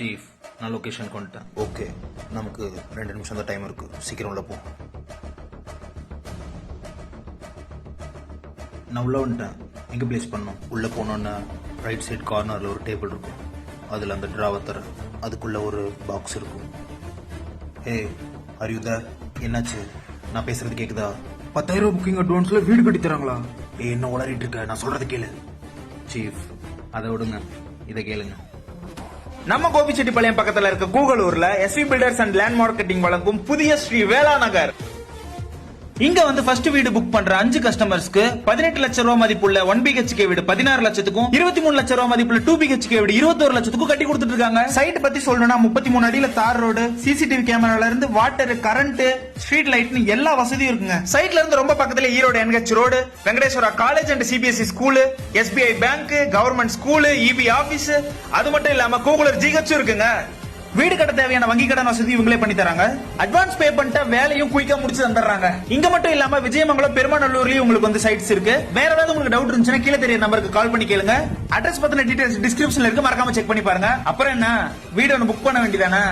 Chief நான் location கொண்டுட்டேன். Okay, நமக்கு 2 நிமிஷம் தான் டைம் இருக்கு. சீக்கிரம் உள்ள போ. நான் உள்ள வந்துட்டேன். எங்கே பிளேஸ் பண்ணோம்? உள்ள போனோன்னா ரைட் சைடு கார்னர்ல ஒரு டேபிள் இருக்கும். அதுல அந்த டிராவை தர அதுக்குள்ள ஒரு பாக்ஸ் இருக்கும். ஹே, ஆர் யூ தேர்? என்னாச்சு? நான் பேசுறது கேக்குதா? 10,000 புக்கிங் அட்வான்ஸ்ல வீடு கட்டி தராங்களா? என்ன உளறிட்டு இருக்க? நான் சொல்றது கேளு. சீஃப் அதை விடுங்க, இதை கேளுங்க. நம்ம கோபிச்செட்டிப்பாளையம் பக்கத்துல இருக்க கூகலூர்ல SV builders and land marketing வழங்கும் புதிய ஸ்ரீ வேளா நகர். இங்க வந்து ஃபர்ஸ்ட் வீடு புக் பண்ற 5 கஸ்டமர்ஸ்க்கு 18 லட்சம் ரூபாய் மதிப்புள்ள 1 BHK வீடு 16 லட்சத்துக்கும் 23 லட்சம் ரூபாய் மதிப்புள்ள 2 BHK வீடு 21 லட்சத்துக்கும் கட்டி கொடுத்துட்டு இருக்காங்க. சைட் பத்தி சொல்லணும்னா 33 அடியில தார் ரோடு, சிசிடிவி கேமரால இருந்து வாட்டர், கரண்ட், ஸ்ட்ரீட் லைட்னு எல்லா வசதியும் இருக்குங்க. சைட்ல இருந்து ரொம்ப பக்கத்துல Erode NH road, Venkateswara college and CBSE school, SBI bank, government school, EB office, அது மட்டும் இல்லாம கூகுளர் GH இருக்குங்க. வீடு கட்ட தேவையான வங்கி கடன் வசதி இவங்களே பண்ணி தராங்க. அட்வான்ஸ் பே பண்ணிட்டா வேலையும் குயிக்கா முடிச்சு தந்துடுறாங்க. இங்க மட்டும் இல்லாம விஜயமங்கலம், பெருமாநல்லூர்லயும் உங்களுக்கு வந்து சைட்ஸ் இருக்கு. வேற ஏதாவது உங்களுக்கு டவுட் இருந்துச்சுன்னா கீழே தெரிய நம்பருக்கு கால் பண்ணி கேளுங்க. அட்ரஸ் பத்தின டீடைல்ஸ் டிஸ்கிரிப்ஷன்ல இருக்கு, மறக்காம செக் பண்ணி பாருங்க. அப்புறம் என்ன, வீடு ஒன்று புக் பண்ண வேண்டியதானே?